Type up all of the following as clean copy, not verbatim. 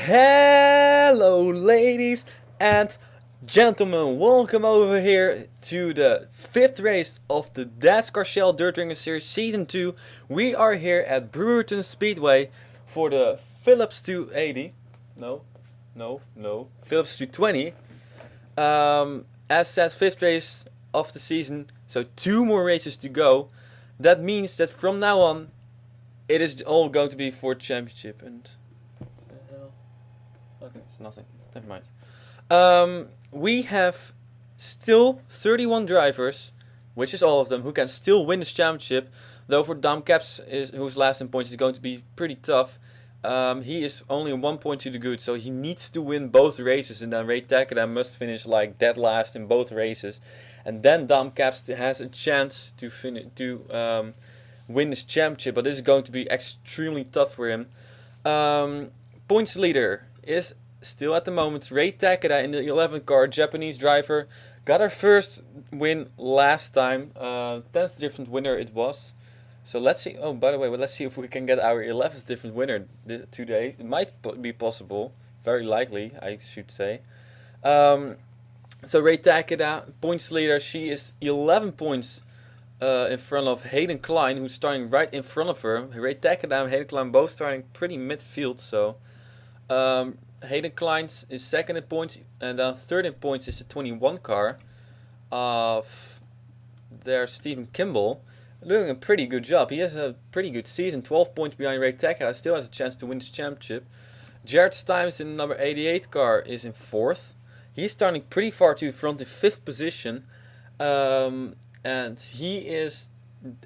Hello ladies and gentlemen, welcome over here to the 5th race of the Dascar Shell Dirt Ringer Series Season 2. We are here at Brewerton Speedway for the Phillips 280. Phillips 220. As said, 5th race of the season, so 2 more races to go. That means that from now on, it is all going to be for championship. And okay, it's nothing. Never mind. We have still 31 drivers, which is all of them, who can still win this championship. Though for Dam Caps, who's last in points, is going to be pretty tough. He is only 1 point to the good, so he needs to win both races, and then Ray Takeda must finish like dead last in both races, and then Dam Caps has a chance to win this championship. But this is going to be extremely tough for him. Points leader is still at the moment Ray Takeda in the 11th car, Japanese driver. Got her first win last time, 10th different winner it was. So let's see. Oh, by the way, let's see if we can get our 11th different winner today. It might be possible, very likely, I should say. So Ray Takeda, points leader. She is 11 points in front of Hayden Klein, who's starting right in front of her. Ray Takeda and Hayden Klein both starting pretty midfield. So Hayden Klein is second in points, and then third in points is the 21 car of their Stephen Kimball. Doing a pretty good job. He has a pretty good season. 12 points behind Ray Takeda. Still has a chance to win this championship. Jared Stimes in the number 88 car is in 4th. He's starting pretty far to the front in 5th position. And he is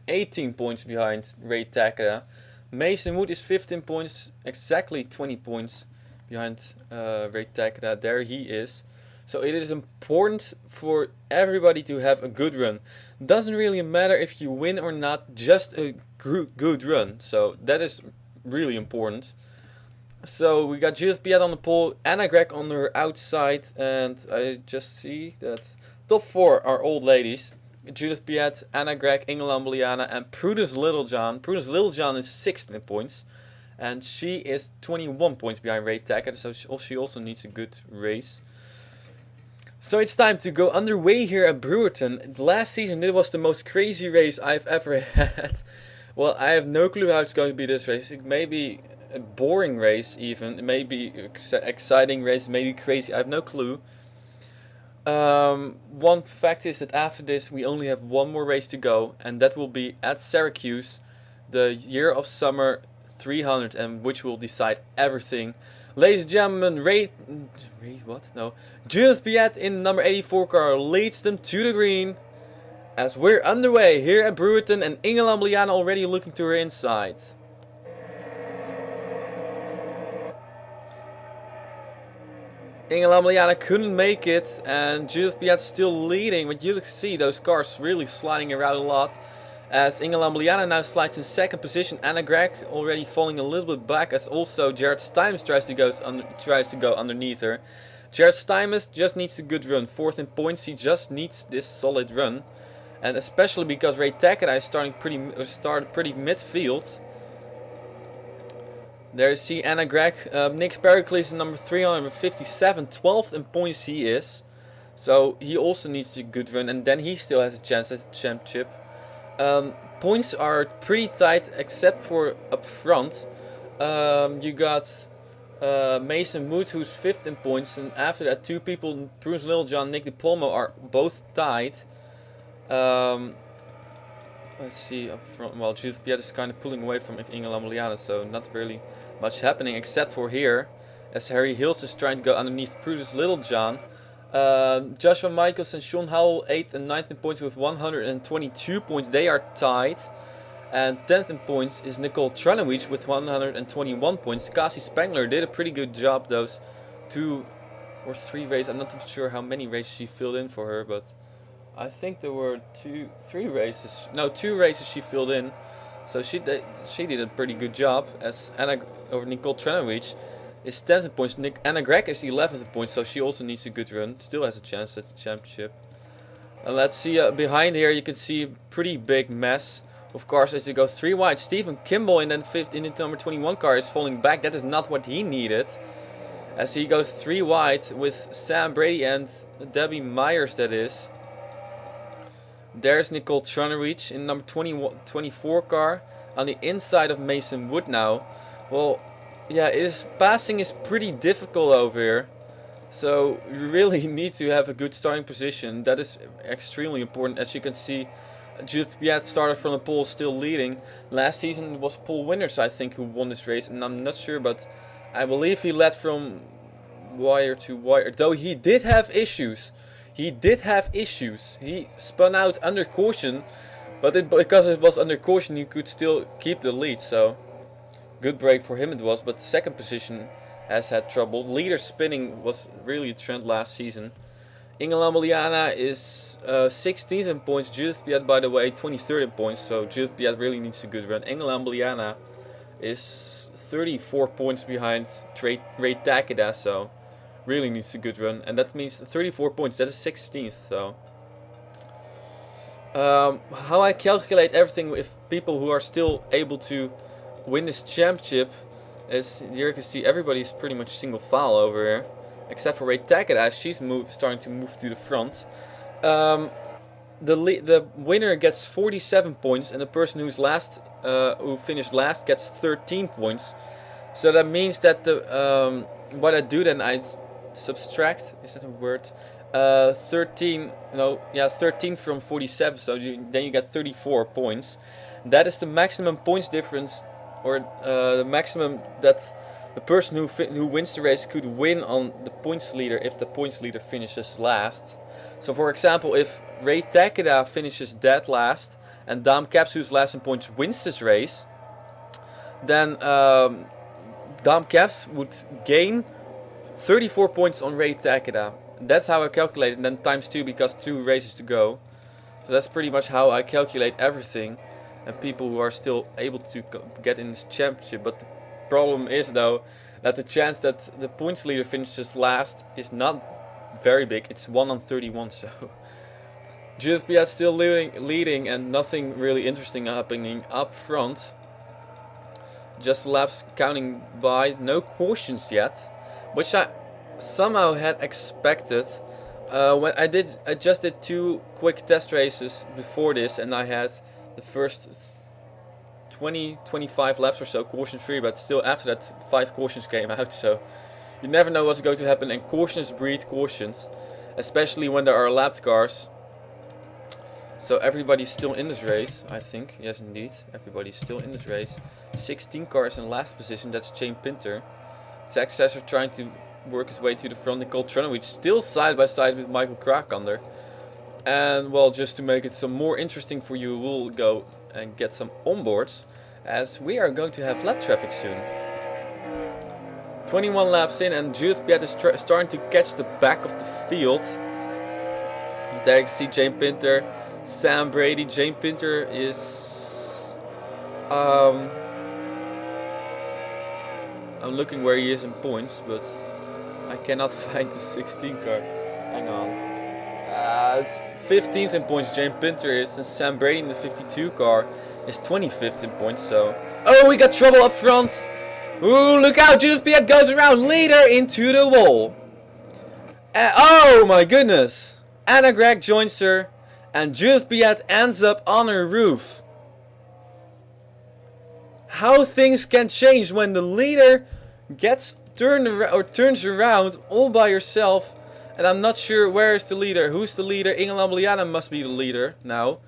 18 points behind Ray Takeda. Mason Wood is 15 points. Exactly 20 points behind Ray Takeda. There he is. So it is important for everybody to have a good run. Doesn't really matter if you win or not, just a good run. So that is really important. So we got Judith Piet on the pole, Anna Gregg on her outside, and I just see that top 4 are old ladies. Judith Piet, Anna Gregg, Inge Lambliana, and Prudence Littlejohn. Prudence Littlejohn is 6th in points, and she is 21 points behind Ray Takeda, so she also needs a good race. So it's time to go underway here at Brewerton. Last season it was the most crazy race I've ever had. Well, I have no clue how it's going to be this race. It may be a boring race even. It may be an exciting race, maybe crazy. I have no clue. One fact is that after this we only have one more race to go, and that will be at Syracuse, the Year of Summer 300, and which will decide everything. Ladies and gentlemen, Judith Piet in number 84 car leads them to the green as we're underway here at Brewerton, and Inge Lambliana already looking to her inside. Inge Lambliana couldn't make it, and Judith Piet still leading, but you can see those cars really sliding around a lot. As Inge Lambliana now slides in 2nd position, Anna Gregg already falling a little bit back, as also Jared Stimes tries to go underneath her. Jared Stimes just needs a good run, 4th in points. He just needs this solid run, and especially because Ray Takeda is started pretty midfield. There you see Anna Gregg. Nick Pericles in number 357, 12th in points he is, so he also needs a good run, and then he still has a chance at the championship. Points are pretty tight except for up front. You got Mason Wood, who's 5th in points, and after that 2 people, Prudence Littlejohn and Nick DiPalmo, are both tied. Let's see up front. Well, Judith Piet is kind of pulling away from Inge Lambliana, so not really much happening except for here, as Harry Hills is trying to go underneath Prudence Littlejohn. Joshua Michaels and Sean Howell 8th and 9th in points with 122 points. They are tied. And 10th in points is Nicole Tranowicz with 121 points. Cassie Spangler did a pretty good job those 2 or 3 races. I'm not too sure how many races she filled in for her, but I think there were 2 races she filled in. So she did a pretty good job, as Nicole Tranowicz is 10th in points. Anna Gregg is 11th in points, so she also needs a good run. Still has a chance at the championship. And let's see, behind here you can see a pretty big mess. Of course, as you go 3 wide, Stephen Kimball in the number 21 car is falling back. That is not what he needed. as he goes 3 wide with Sam Brady and Debbie Myers, that is. There's Nicole Tronerich in number 24 car on the inside of Mason Wood now. Well, yeah, passing is pretty difficult over here. So you really need to have a good starting position. That is extremely important. As you can see, Judith Piat started from the pole still leading. Last season it was Paul Winters, I think, who won this race. And I'm not sure, but I believe he led from wire to wire. Though he did have issues. He spun out under caution, but because it was under caution, he could still keep the lead. So good break for him it was, but the second position has had trouble. Leader spinning was really a trend last season. Inge Lameliana is 16th in points. Judith Piat, by the way, 23rd in points. So Judith Piat really needs a good run. Inge Lameliana is 34 points behind Ray Takeda, so really needs a good run, and that means 34 points. That is 16th. So how I calculate everything with people who are still able to win this championship is, here you can see everybody's pretty much single file over here, except for Ray Takeda. She's starting to move to the front. The winner gets 47 points, and the person who finished last gets 13 points. So that means that what I do then, I subtract, is that a word? 13 from 47, so then you get 34 points. That is the maximum points difference, or the maximum that the person who wins the race could win on the points leader if the points leader finishes last. So for example, if Ray Takeda finishes dead last and Dam Caps, who's last in points, wins this race, then Dam Caps would gain 34 points on Ray Takeda. That's how I calculate it, and then times 2 because 2 races to go. So that's pretty much how I calculate everything, and people who are still able to get in this championship. But the problem is though that the chance that the points leader finishes last is not very big. It's 1 on 31, so Judith Piat still leading and nothing really interesting happening up front. Just laps counting by, no cautions yet, which I somehow had expected. When I just did 2 quick test races before this, and I had the first 20-25 laps or so caution free, but still after that 5 cautions came out, so you never know what's going to happen, and cautions breed cautions, especially when there are lapped cars. So everybody's still in this race, I think. Yes, indeed, everybody's still in this race. 16 cars in last position, that's Jane Pinter. Zach Sesser trying to work his way to the front. Nicole Tronovich still side by side with Michael Krakander. And well, just to make it some more interesting for you, we'll go and get some onboards, as we are going to have lap traffic soon. 21 laps in, and Judith Piat is starting to catch the back of the field. There you can see Jane Pinter, Sam Brady. Jane Pinter is I'm looking where he is in points, but I cannot find the 16 car. Hang on. It's 15th in points, Jane Pinter is, and Sam Brady in the 52 car is 25th in points. So, oh, we got trouble up front. Ooh, look out! Judith Piat goes around leader into the wall. Oh my goodness! Anna Gregg joins her, and Judith Piat ends up on her roof. How things can change when the leader gets turns around all by herself, and I'm not sure where is the leader. Who's the leader? Inge Lameliana must be the leader now.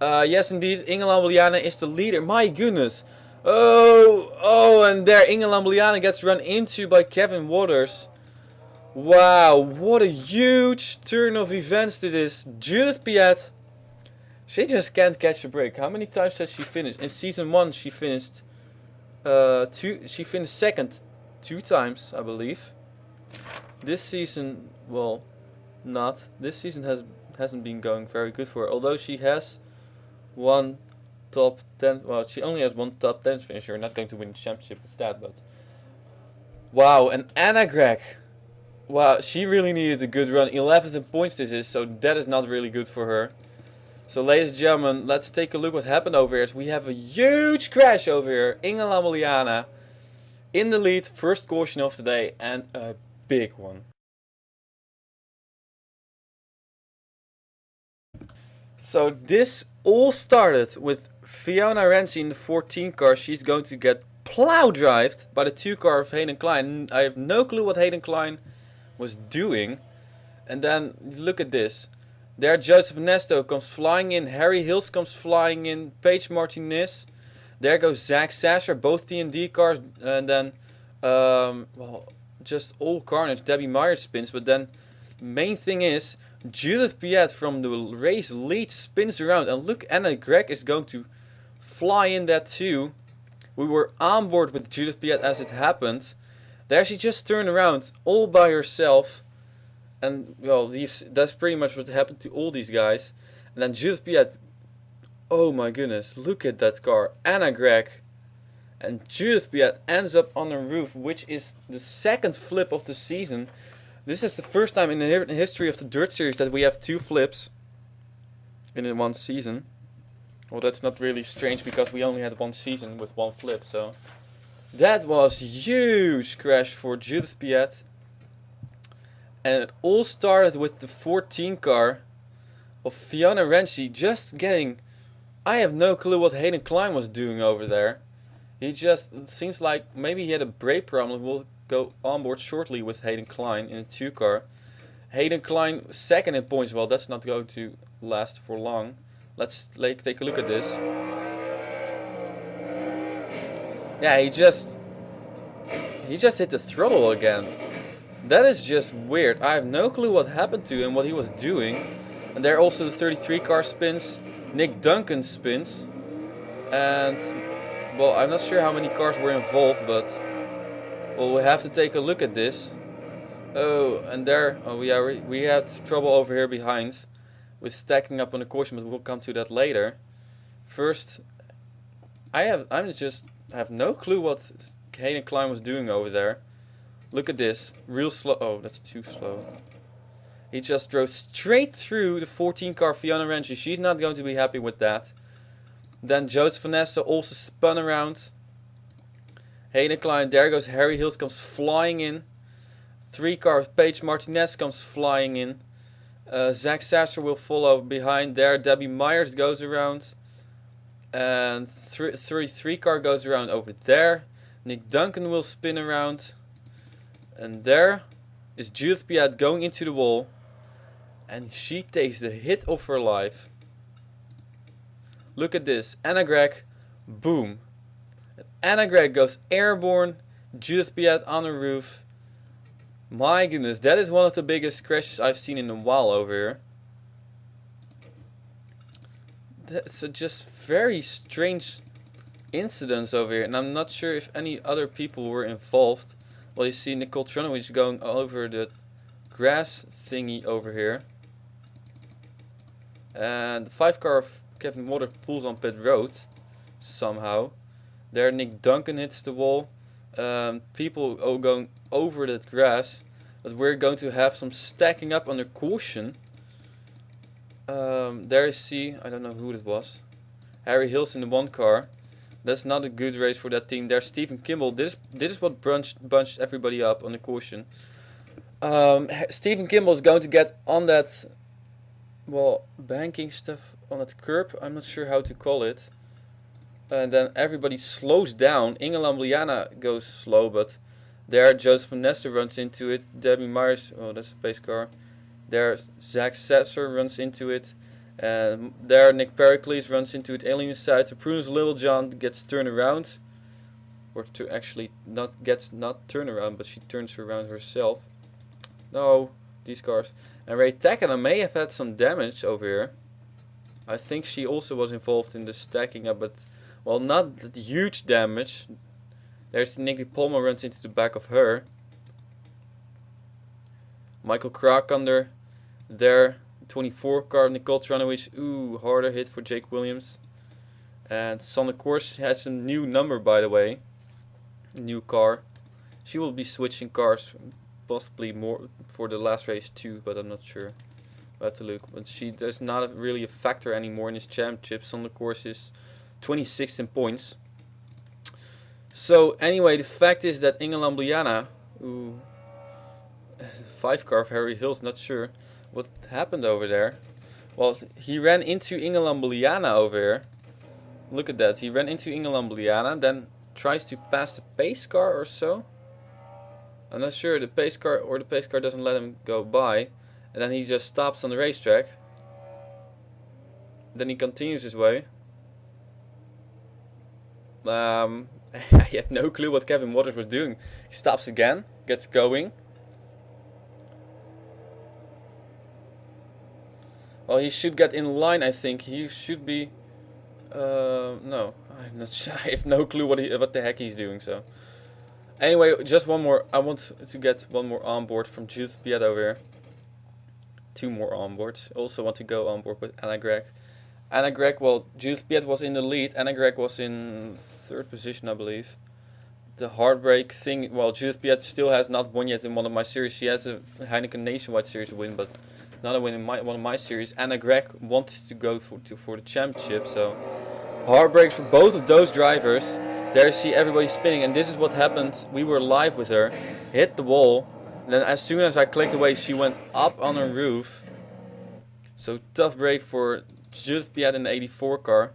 Yes, indeed, Inge Lameliana is the leader. My goodness. Oh, and there Inge Lameliana gets run into by Kevin Waters. Wow, what a huge turn of events to this. Judith Piat, she just can't catch a break. How many times has she finished? In season 1 she finished she finished second 2 times, I believe. This season, well, not. This season hasn't been going very good for her. Although she has one top 10, well, she only has one top 10 finisher. Not going to win the championship with that, but wow. And Anna Gregg, wow, she really needed a good run. 11th in points this is, so that is not really good for her. So ladies and gentlemen, let's take a look what happened over here. We have a huge crash over here. Inge Lameliana in the lead, first caution of the day, and a big one. So this all started with Fiona Renzi in the 14 car. She's going to get plow drived by the 2 car of Hayden Klein. I have no clue what Hayden Klein was doing. And then look at this. There Joseph Nesto comes flying in. Harry Hills comes flying in. Paige Martinez. There goes Zach Sasser. Both T&D cars. And then, well, just all carnage. Debbie Meyer spins. But then, main thing is, Judith Piet from the race lead spins around. And look, Anna Gregg is going to fly in that too. We were on board with Judith Piet as it happened. There she just turned around all by herself. And, well, that's pretty much what happened to all these guys. And then Judith Piet, oh my goodness, look at that car. Anna Gregg and Judith Piet ends up on the roof, which is the second flip of the season. This is the first time in the history of the Dirt Series that we have 2 flips in one season. Well, that's not really strange because we only had 1 season with 1 flip, so... That was a huge crash for Judith Piet. And it all started with the 14 car of Fiona Renzi just getting... I have no clue what Hayden Klein was doing over there. He just... It seems like maybe he had a brake problem. We'll go on board shortly with Hayden Klein in a 2 car. Hayden Klein second in points. Well, that's not going to last for long. Let's take a look at this. Yeah, he just hit the throttle again. That is just weird. I have no clue what happened to him, what he was doing. And there also the 33 car spins. Nick Duncan spins. And, well, I'm not sure how many cars were involved, but... Well, we have to take a look at this. Oh, and there... Oh, we had trouble over here behind. With stacking up on the caution, but we'll come to that later. First, I have no clue what Hayden Klein was doing over there. Look at this. Real slow. Oh, that's too slow. He just drove straight through the 14 car Fiona Renzi. She's not going to be happy with that. Then Joseph Vanessa also spun around. Hayden Klein. There goes Harry Hills, comes flying in. 3 car Paige Martinez comes flying in. Zach Sasser will follow behind there. Debbie Myers goes around. And 33 car goes around over there. Nick Duncan will spin around. And there is Judith Piet going into the wall. And she takes the hit of her life. Look at this. Anna Gregg. Boom. And Anna Gregg goes airborne. Judith Piet on the roof. My goodness, that is one of the biggest crashes I've seen in a while over here. That's a just very strange incidents over here. And I'm not sure if any other people were involved. Well, you see Nicole Tronovich going over the grass thingy over here. And the 5 car of Kevin Water pulls on pit road. Somehow. There Nick Duncan hits the wall. People are going over that grass. But we're going to have some stacking up under caution. There you see, I don't know who it was. Harry Hills in the 1 car. That's not a good race for that team. There's Stephen Kimball. This is what bunched everybody up on the caution. Stephen Kimball is going to get on that, well, banking stuff on that curb. I'm not sure how to call it. And then everybody slows down. Inge Lambliana goes slow, but there Joseph Nesta runs into it. Debbie Myers, oh, that's a pace car. There Zach Sasser runs into it. And there Nick Pericles runs into it. Alien side to Prunus Littlejohn gets turned around. Or to actually not turned around, but she turns around herself. No, these cars. And Ray Takana may have had some damage over here. I think she also was involved in the stacking up, but well, not that huge damage. There's Nicky Palmer runs into the back of her. Michael Krakender there. 24 car Nicole Tranovich. Ooh, harder hit for Jake Williams. And Sanne Kors has a new number, by the way. A new car. She will be switching cars, possibly more for the last race too, but I'm not sure. We'll have to look. But there's not really a factor anymore in this championship. Sanne Kors is 26th in points. So anyway, the fact is that Inge Lambliana, who 5 car of Harry Hills, not sure what happened over there. Well, he ran into Inge Lambliana over here. Look at that, he ran into Inge Lambliana, then tries to pass the pace car or so. I'm not sure, the pace car doesn't let him go by. And then he just stops on the racetrack. Then he continues his way. I have no clue what Kevin Waters was doing. He stops again, gets going. Well, he should get in line, I think. He should be... no, I'm not sure. I have no clue what the heck he's doing, so... Anyway, just one more. I want to get one more onboard from Judith Piet over here. 2 more onboards. Also want to go on board with Anna Gregg. Anna Gregg, well, Judith Piet was in the lead. Anna Gregg was in 3rd position, I believe. The heartbreak thing, well, Judith Piet still has not won yet in one of my series. She has a Heineken Nationwide Series win, but not a win in one of my series. Anna Gregg wanted to go for the championship, so heartbreak for both of those drivers. There you see everybody spinning, and this is what happened. We were live with her, hit the wall, and then as soon as I clicked away, she went up on her roof. So tough break for Judith Piet in the 84 car.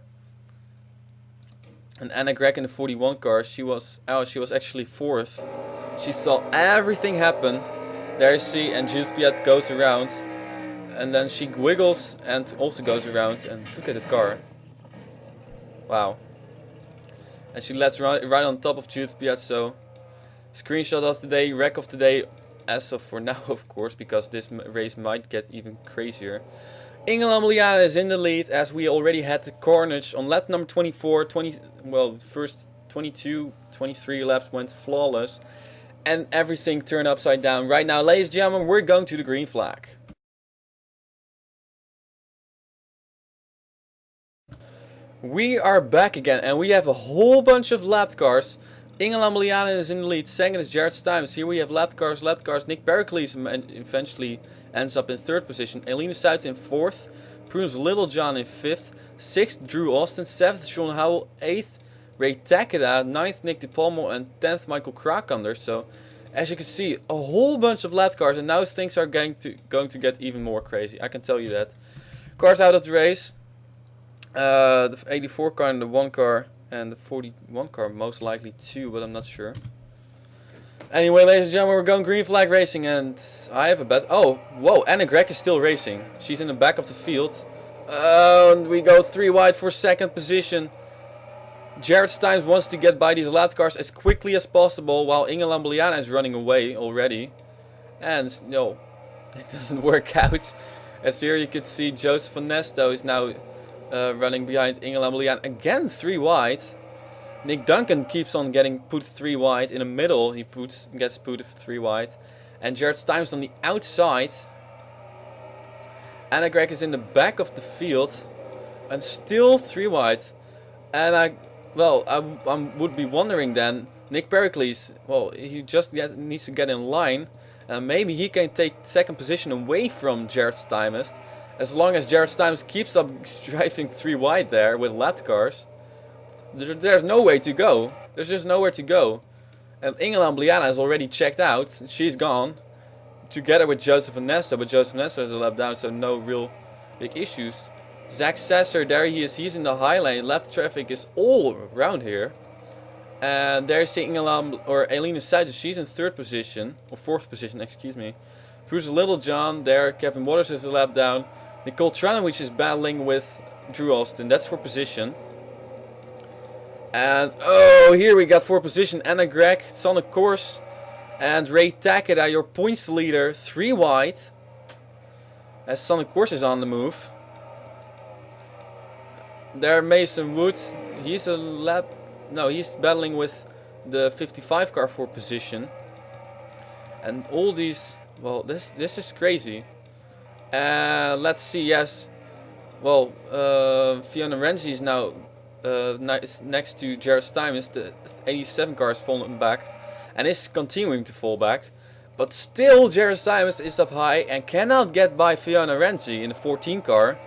And Anna Gregg in the 41 car, she was actually 4th. She saw everything happen. There you see, and Judith Piet goes around. And then she wiggles and also goes around, and look at that car. Wow. And she lands right on top of Judith Piet, so screenshot of the day, wreck of the day, as of for now, of course, because this race might get even crazier. Inge Lambliana is in the lead, as we already had the carnage on lap number 24, first 22, 23 laps went flawless, and everything turned upside down. Right now, ladies and gentlemen, we're going to the green flag. We are back again, and we have a whole bunch of lapped cars. Inge Lambliana is in the lead, second is Jared Stuyvesant. Here we have lapped cars. Nick Pericles eventually ends up in 3rd position. Elena Suit in 4th. Prudence Littlejohn in 5th. 6th, Drew Austin. 7th, Sean Howell. 8th, Ray Takeda. 9th, Nick DePalmo. And 10th, Michael Krakander. So, as you can see, a whole bunch of lapped cars. And now things are going to get even more crazy. I can tell you that. Cars out of the race. The 84 car and the 1 car and the 41 car most likely too, but I'm not sure. Anyway, ladies and gentlemen, we're going green flag racing, and I have a bet. Oh, whoa, Anna Gregg is still racing. She's in the back of the field. And we go 3 wide for 2nd position. Jared Steins wants to get by these lapped cars as quickly as possible, while Inge Lambliana is running away already. And no, it doesn't work out. As here you can see, Joseph Onesto is now running behind Inge Lambliana again 3 wide. Nick Duncan keeps on getting put 3 wide. In the middle he gets put 3 wide. And Jared Stuyvesant on the outside. Anna Gregg is in the back of the field. And still 3 wide. And I would be wondering then, Nick Pericles, well, he just needs to get in line. And maybe he can take 2nd position away from Jared Stuyvesant. As long as Jared Stuyvesant keeps up driving 3 wide there with lapped cars, there's no way to go. There's just nowhere to go. And Inge Lambliana is already checked out. She's gone. Together with Joseph Onesto, but Joseph Onesto is a lap down, so no real big issues. Zach Sasser, there he is. He's in the high lane. Lap traffic is all around here. And there's Elena Suit. She's in 3rd position, or 4th position, excuse me. Bruce Littlejohn there. Kevin Waters is a lap down. Nicole Tranowicz is battling with Drew Austin. That's for position. And oh, here we got for position Anna Gregg, Sonic Course, and Ray Takeda, your points leader, 3 wide. As Sonic Course is on the move. There Mason Woods. He's he's battling with the 55 car for position. And all these, well, this is crazy. Let's see, yes. Well, Fiona Renzi is now next to Jared Stuyvesant. The 87 car is falling back and is continuing to fall back. But still, Jared Stuyvesant is up high and cannot get by Fiona Renzi in the 14 car.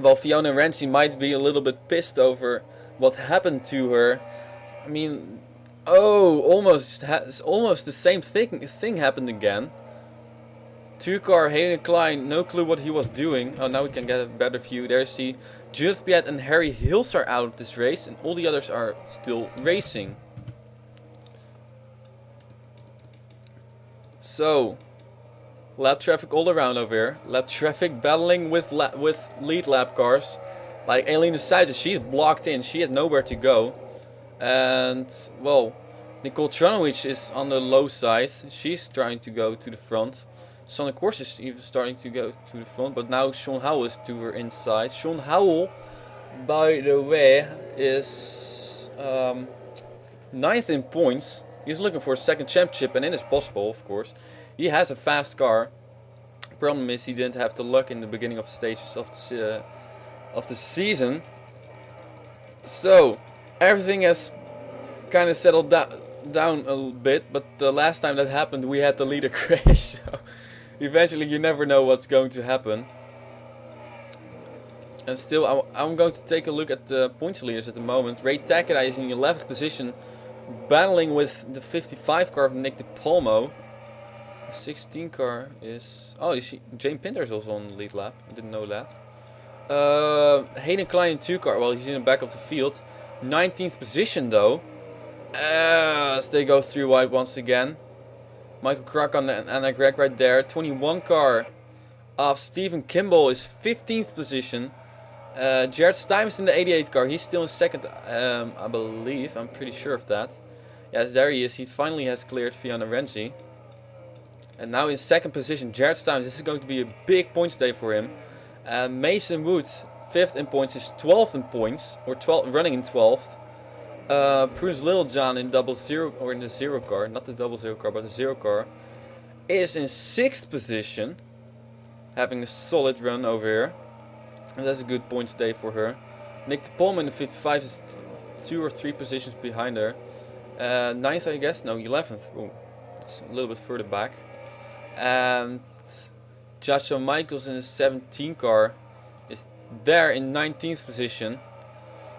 Well, Fiona Renzi might be a little bit pissed over what happened to her. I mean, oh, almost the same thing happened again. 2-car Hayden Klein, no clue what he was doing. Oh, now we can get a better view. There you see Judith Piat and Harry Hills are out of this race, and all the others are still racing. So, lap traffic all around over here. Lap traffic battling with lead lap cars. Like Aileen decided she's blocked in. She has nowhere to go. And, well, Nicole Tranowicz is on the low side. She's trying to go to the front. Sonic Course is even starting to go to the front. But now Sean Howell is to her inside. Sean Howell, by the way, is 9th in points. He's looking for a second championship, and it is possible, of course. He has a fast car. Problem is, he didn't have the luck in the beginning of the stages of the season. So, everything has kind of settled down a bit. But the last time that happened, we had the leader crash. So, eventually, you never know what's going to happen. And still, I'm going to take a look at the points leaders at the moment. Ray Takeda is in the 11th position, battling with the 55 car of Nick DePalmo. The 16 car is... Oh, you see, Jane Pinter is also on the lead lap. I didn't know that. Hayden Klein in 2 car. Well, he's in the back of the field. 19th position, though. As they go through wide once again. Michael Krakon and Anna Gregg right there. 21 car of Stephen Kimball is 15th position. Jared Stuymes in the 88 car. He's still in second, I believe. I'm pretty sure of that. Yes, there he is. He finally has cleared Fiona Renzi. And now in second position, Jared Stuymes. This is going to be a big points day for him. Mason Wood, 5th in points, is 12th in points. Or running in 12th. Prudence Littlejohn in in the 0 car. Not the 00 car, but the 0 car. Is in 6th position. Having a solid run over here. And that's a good points day for her. Nick DePalma in the 55 is 2 or 3 positions behind her. 9th, I guess? No, 11th. Oh, it's a little bit further back. And Joshua Michaels in the 17 car is there in 19th position.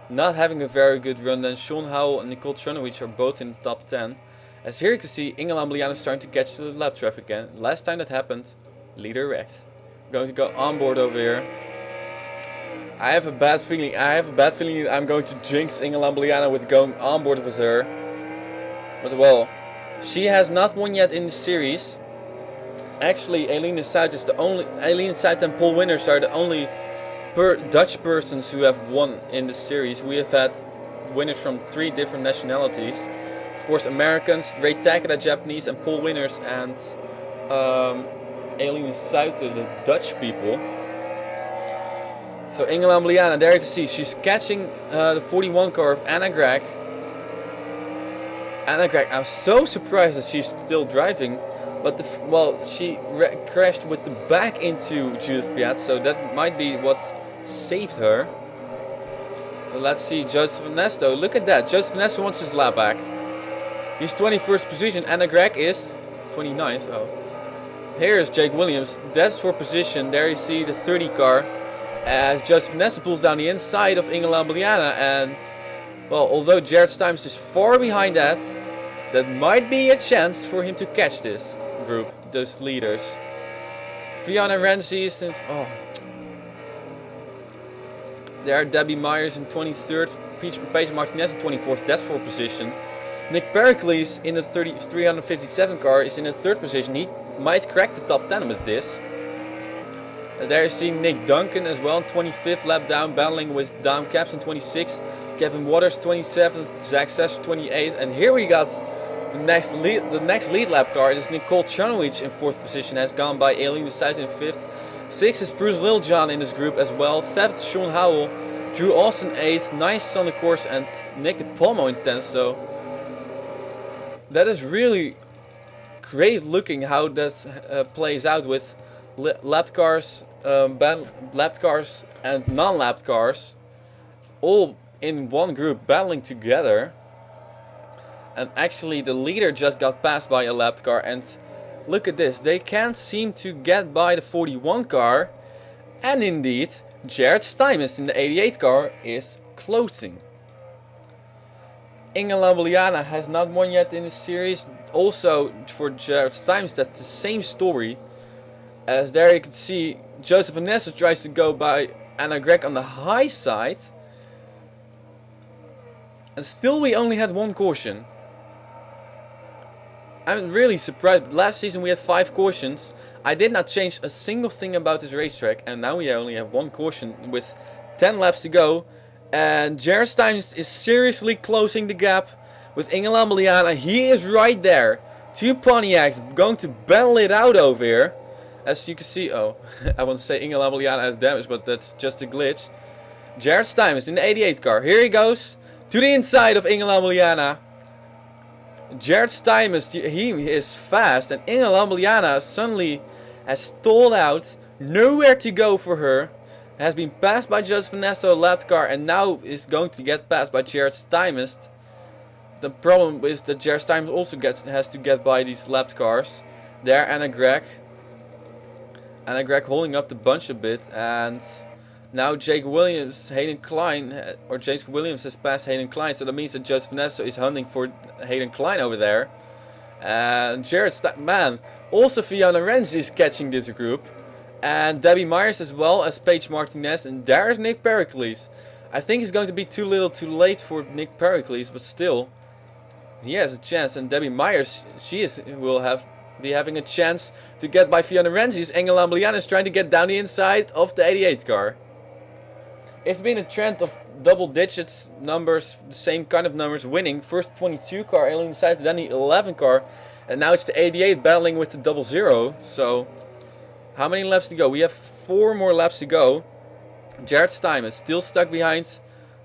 Not having a very good run. Then Sean Howell and Nicole Tranowicz are both in the top 10. As here you can see, Inge Lambliana is starting to catch the lap traffic again. Last time that happened, leader wrecked. We're going to go on board over here. I have a bad feeling I'm going to jinx Inge Lambliana with going on board with her. But well, she has not won yet in the series. Actually, Aileen Zuid and Paul Winners are the only Dutch persons who have won in the series. We have had winners from 3 different nationalities. Of course, Americans, Ray Takeda, Japanese, and Paul Winners, and Aileen Zuid, the Dutch people. So Inge Lambliana, there you can see, she's catching the 41 car of Anna Gregg. Anna Gregg, I'm so surprised that she's still driving. But she crashed with the back into Judith Piat, so that might be what saved her. But let's see, Joseph Ernesto, look at that, Joseph Ernesto wants his lap back. He's 21st position, Anna Gregg is 29th. Oh. Here's Jake Williams, that's for position, there you see the 30 car. As Joseph Ernesto pulls down the inside of Inge Lambliana, and well, although Jared Stuymes is far behind that might be a chance for him to catch this group, those leaders. Fiona Renzi is in... Oh. There, Debbie Myers in 23rd, Paige Martinez in 24th, that's for position. Nick Pericles in the 357 car is in the 3rd position. He might crack the top 10 with this. There you see Nick Duncan as well, 25th lap down, battling with Dom Caps in 26th. Kevin Waters 27th, Zach Session 28th, and here we got the next lead lap car. It is Nicole Tranowicz in 4th position, has gone by Aileen Zuid in 5th. 6th is Bruce Littlejohn in this group as well. 7th, Sean Howell, Drew Austin 8th, 9th on the course, and Nick DePalmo in 10th. So that is really great looking how that plays out with lapped cars, lapped cars and non-lapped cars all in one group battling together. And actually the leader just got passed by a lapped car, and look at this, they can't seem to get by the 41 car, and indeed Jared Stuymes in the 88 car is closing. Inge Lambliana has not won yet in the series. Also, for Jared Times, that's the same story. As there you can see, Joseph Vanessa tries to go by Anna Gregg on the high side. And still we only had 1 caution. I'm really surprised. Last season we had 5 cautions. I did not change a single thing about this racetrack. And now we only have 1 caution with 10 laps to go. And Jared Steins is seriously closing the gap with Inge Lambliana. He is right there. 2 Pontiacs going to battle it out over here. As you can see, oh, I want to say Inge Lambliana has damage, but that's just a glitch. Jared Steins in the 88 car. Here he goes to the inside of Inge Lambliana. Jared Steins, he is fast, and Inge Lambliana suddenly has stalled out. Nowhere to go for her. Has been passed by Joseph Vanessa Latcar and now is going to get passed by Jared Stymist. The problem is that Jared Stymist also has to get by these lapped cars. There, Anna Gregg. Anna Gregg holding up the bunch a bit, and now James Williams has passed Hayden Klein, so that means that Joseph Vanessa is hunting for Hayden Klein over there. And also Fiona Renzi is catching this group. And Debbie Myers as well as Paige Martinez, and there's Nick Pericles. I think it's going to be too little too late for Nick Pericles, but still, he has a chance. And Debbie Myers, will be having a chance to get by Fiona Renzi's. Inge Lambliana is trying to get down the inside of the 88 car. It's been a trend of double digits numbers, the same kind of numbers winning. First 22 car along the side, then the 11 car, and now it's the 88 battling with the 00. So how many laps to go? We have 4 more laps to go. Jared Stein is still stuck behind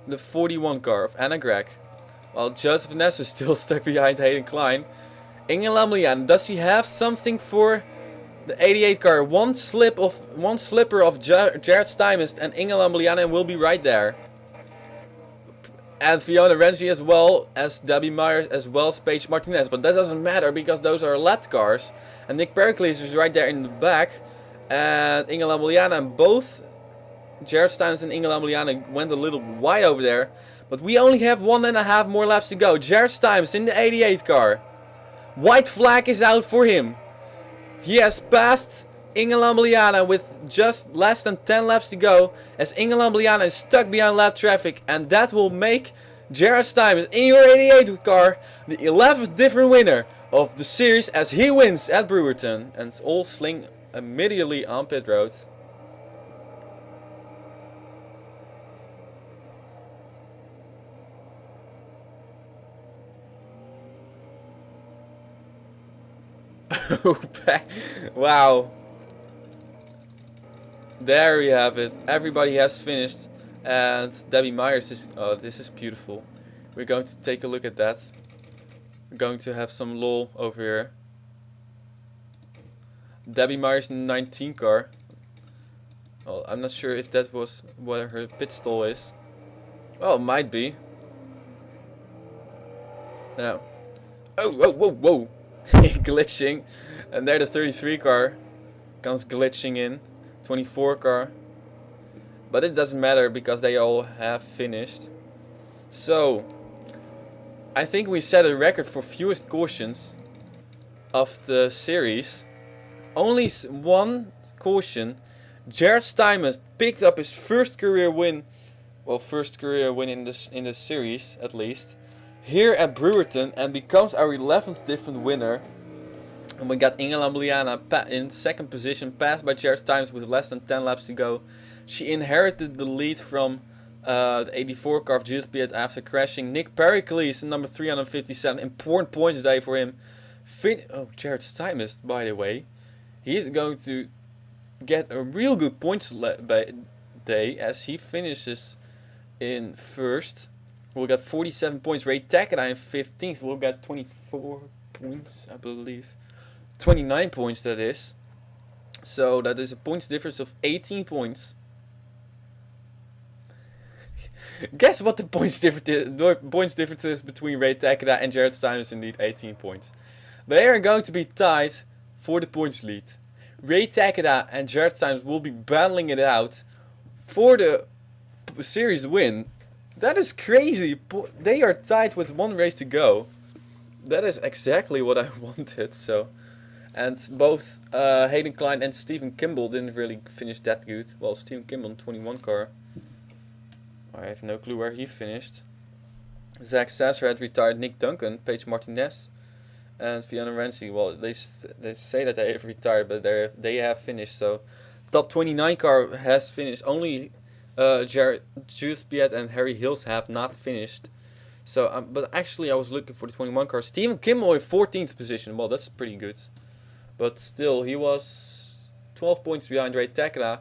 the 41 car of Anna Gregg. While Joseph Vanessa is still stuck behind Hayden Klein. Inge Lambliana, does she have something for the 88 car? One slipper of Jared Stymist and Inge Lambliana will be right there. And Fiona Renzi as well as Debbie Myers as well as Paige Martinez. But that doesn't matter because those are lapped cars. And Nick Pericles is right there in the back. And Inge Lambliana, and both Jared Steins and Inge Lambliana went a little wide over there. But we only have 1.5 more laps to go. Jared Steins in the 88 car. White flag is out for him. He has passed Inge Lambliana with just less than 10 laps to go. As Inge Lambliana is stuck behind lap traffic. And that will make Jared Steins in your 88 car the 11th different winner of the series as he wins at Brewerton. And it's all sling immediately on pit road. Wow. There we have it. Everybody has finished. And Debbie Myers is... Oh, this is beautiful. We're going to take a look at that. We're going to have some lol over here. Debbie Myers in the 19 car. Well, I'm not sure if that was where her pit stall is. Well, it might be. Now. Oh, whoa, whoa, whoa. Glitching. And there the 33 car comes glitching in. 24 car. But it doesn't matter because they all have finished. So, I think we set a record for fewest cautions of the series. Only 1 caution. Jared Stymist picked up his first career win. Well, first career win in the series at least. Here at Brewerton, and becomes our 11th different winner. And we got Inge Lambliana in second position, passed by Jared Stymist with less than 10 laps to go. She inherited the lead from the 84 car of Judith Piet after crashing. Nick Pericles, number 357, important points today for him. Jared Stymist, by the way. He's going to get a real good points day as he finishes in first. We'll get 47 points. Ray Takeda in 15th. We'll get 24 points, I believe. 29 points, that is. So that is a points difference of 18 points. Guess what the points difference is between Ray Takeda and Jared Stein is indeed 18 points. They are going to be tied for the points lead. Ray Takeda and Jared Stein will be battling it out for the series win. That is crazy. They are tied with 1 race to go. That is exactly what I wanted. So, and both Hayden Klein and Stephen Kimball didn't really finish that good. Well, Stephen Kimball in 21 car. I have no clue where he finished. Zach Sasser had retired. Nick Duncan, Paige Martinez, and Fiona Renzi. Well, they say that they have retired, but they have finished. So, top 29 car has finished. Only Judith Piet and Harry Hills have not finished. So, but actually, I was looking for the 21 car. Stephen Kimball in 14th position. Well, that's pretty good. But still, he was 12 points behind Ray Takeda.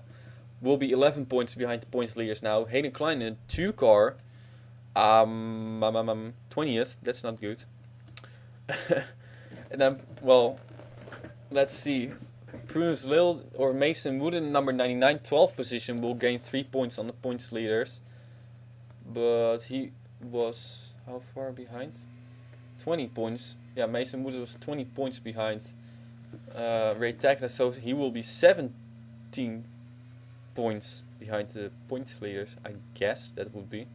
Will be 11 points behind the points leaders now. Hayden Klein in 2 car. 20th. That's not good. And then, well, let's see. Prudence Lil or Mason Wooden, number 99, 12th position, will gain 3 points on the points leaders. But he was how far behind? 20 points. Yeah, Mason Wooden was 20 points behind Ray Takeda, so he will be 17 points behind the points leaders. I guess that would be.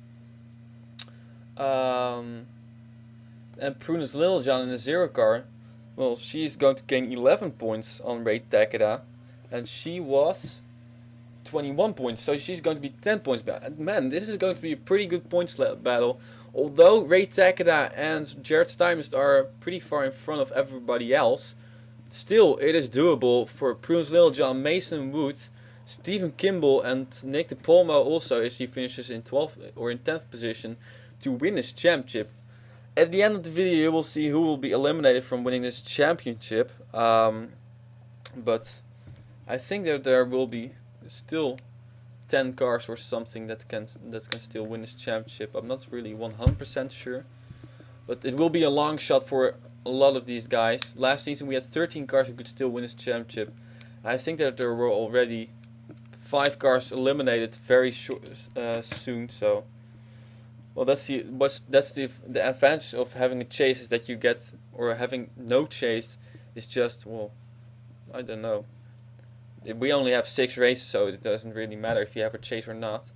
And Prudence Littlejohn in the 0 car. Well, she's going to gain 11 points on Ray Takeda, and she was 21 points, so she's going to be 10 points back. Man, this is going to be a pretty good points battle. Although Ray Takeda and Jared Stuyvesant are pretty far in front of everybody else, still it is doable for Prudence Littlejohn, Mason Wood, Stephen Kimball, and Nick DePalmo also, if he finishes in 12th or in 10th position, to win this championship. At the end of the video, you will see who will be eliminated from winning this championship. But I think that there will be still 10 cars or something that can still win this championship. I'm not really 100% sure, but it will be a long shot for a lot of these guys. Last season we had 13 cars who could still win this championship. I think that there were already 5 cars eliminated very soon. So. Well, that's the advantage of having a chase is that you get, or having no chase is just, well, I don't know. We only have 6 races, so it doesn't really matter if you have a chase or not.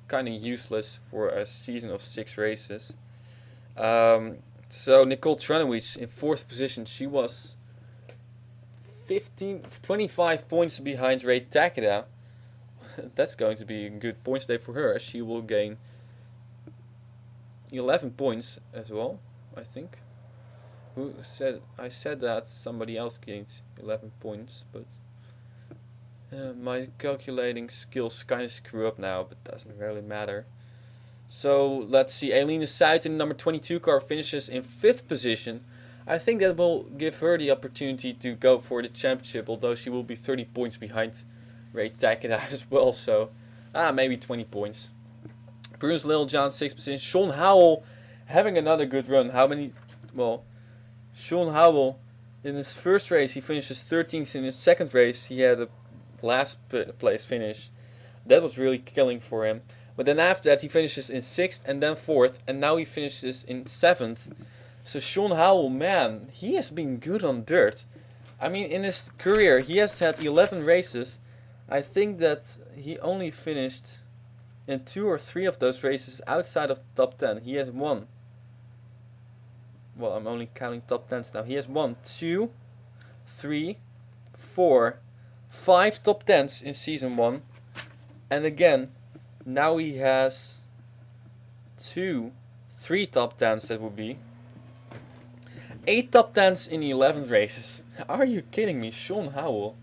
Kind of useless for a season of 6 races. So Nicole Tranowicz in 4th position, she was 25 points behind Ray Takeda. That's going to be a good points day for her, as she will gain 11 points as well, I think. Who said? I said that somebody else gained 11 points, but my calculating skills kind of screw up now, but doesn't really matter. So let's see. Aileen Suiten in number 22 car finishes in 5th position. I think that will give her the opportunity to go for the championship, although she will be 30 points behind Ray Takeda as well. So maybe 20 points. Prudence Littlejohn, 6th position. Sean Howell having another good run. How many? Well, Sean Howell in his first race he finishes 13th. In his second race he had a last place finish. That was really killing for him. But then after that he finishes in 6th and then 4th, and now he finishes in 7th. So Sean Howell, man, he has been good on dirt. I mean, in his career he has had 11 races. I think that he only finished in 2 or 3 of those races outside of the top 10. He has won. Well, I'm only counting top 10s now. He has won 2, 3, 4, 5 top 10s in season 1. And again, now he has 3 top 10s, that would be 8 top 10s in 11 races. Are you kidding me, Sean Howell?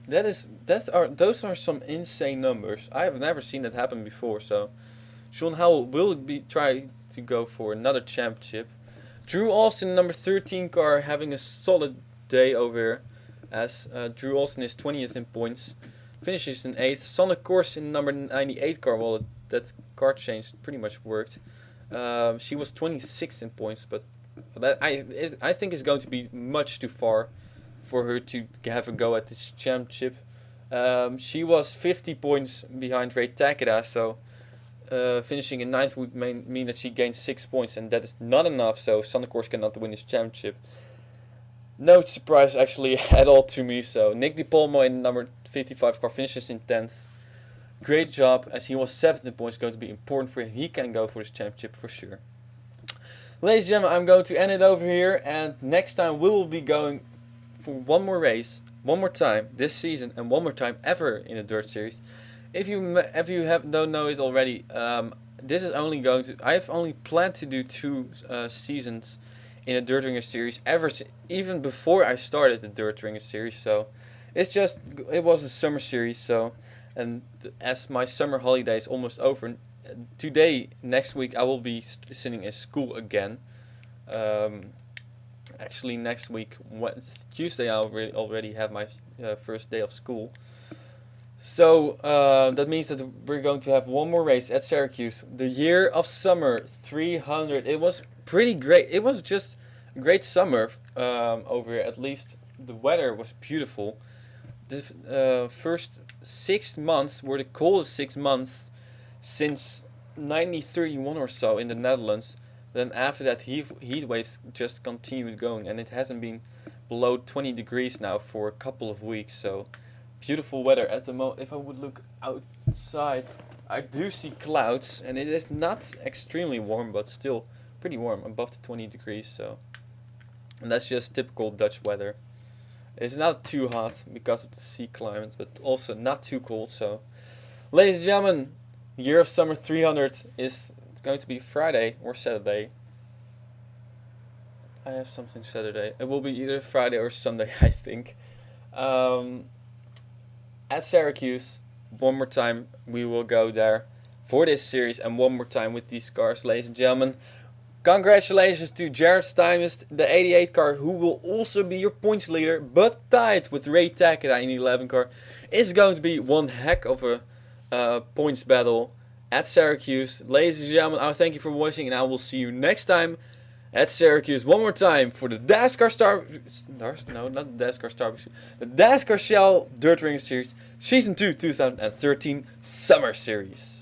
Those are some insane numbers. I have never seen that happen before. So Sean Howell will try to go for another championship. Drew Austin, number 13 car, having a solid day over here, as Drew Austin is 20th in points, finishes in 8th. Sonic Course in number 98 car. Well, that car change pretty much worked. She was 26th in points, but that I think is going to be much too far for her to have a go at this championship. She was 50 points behind Ray Takeda, so finishing in 9th would mean that she gained 6 points, and that is not enough, so Sonic Course cannot win this championship. No surprise actually at all to me. So Nick DePalmo in number 55 car finishes in 10th. great job, as he was 7th in points. Going to be important for him. He can go for this championship for sure. Ladies and gentlemen, I'm going to end it over here, and next time we will be going for one more race, one more time this season, and one more time ever in the Dirt Series. If you don't know it already, this is only going to. I have only planned to do 2 seasons in a Dirt Ringer series even before I started the Dirt Ringer series. So it was a summer series. So, and as my summer holiday is almost over, next week I will be sitting in school again. Actually, next week, Tuesday, I already have my first day of school. So that means that we're going to have one more race at Syracuse. The year of summer 300. It was pretty great. It was just a great summer over here. At least the weather was beautiful. The first 6 months were the coldest 6 months since 1931 or so in the Netherlands. Then after that, heat waves just continued going, and it hasn't been below 20 degrees now for a couple of weeks. So beautiful weather at the moment. If I would look outside, I do see clouds, and it is not extremely warm, but still pretty warm, above the 20 degrees. So, and that's just typical Dutch weather. It's not too hot because of the sea climate, but also not too cold. So, ladies and gentlemen, year of summer 300 is going to be Friday or Saturday. I have something Saturday. It will be either Friday or Sunday, I think. At Syracuse, one more time we will go there for this series, and one more time with these cars, ladies and gentlemen. Congratulations to Jared Stymist, the 88 car, who will also be your points leader, but tied with Ray Takeda in the 11 car. It's going to be one heck of a points battle at Syracuse. Ladies and gentlemen, I thank you for watching, and I will see you next time at Syracuse one more time for the Dascar the Dascar Shell Dirt Ring Series Season 2 2013 Summer Series.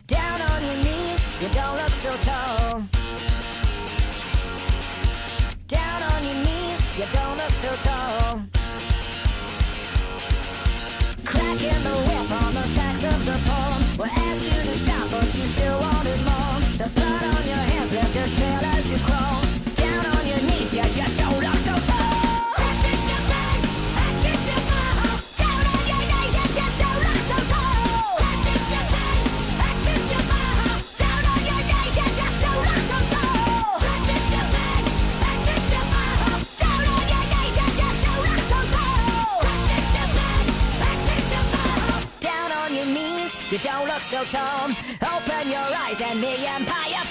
Down on your knees, you don't look so tall. Down on your knees, you don't look so tall. Cracking the whip on the backs of the pole. We'll ask you to stop, but you still wanted more. The blood on your hands left a trail as you crawl. Down on your knees, you just don't look so tall. You don't look so tall. Open your eyes and the empire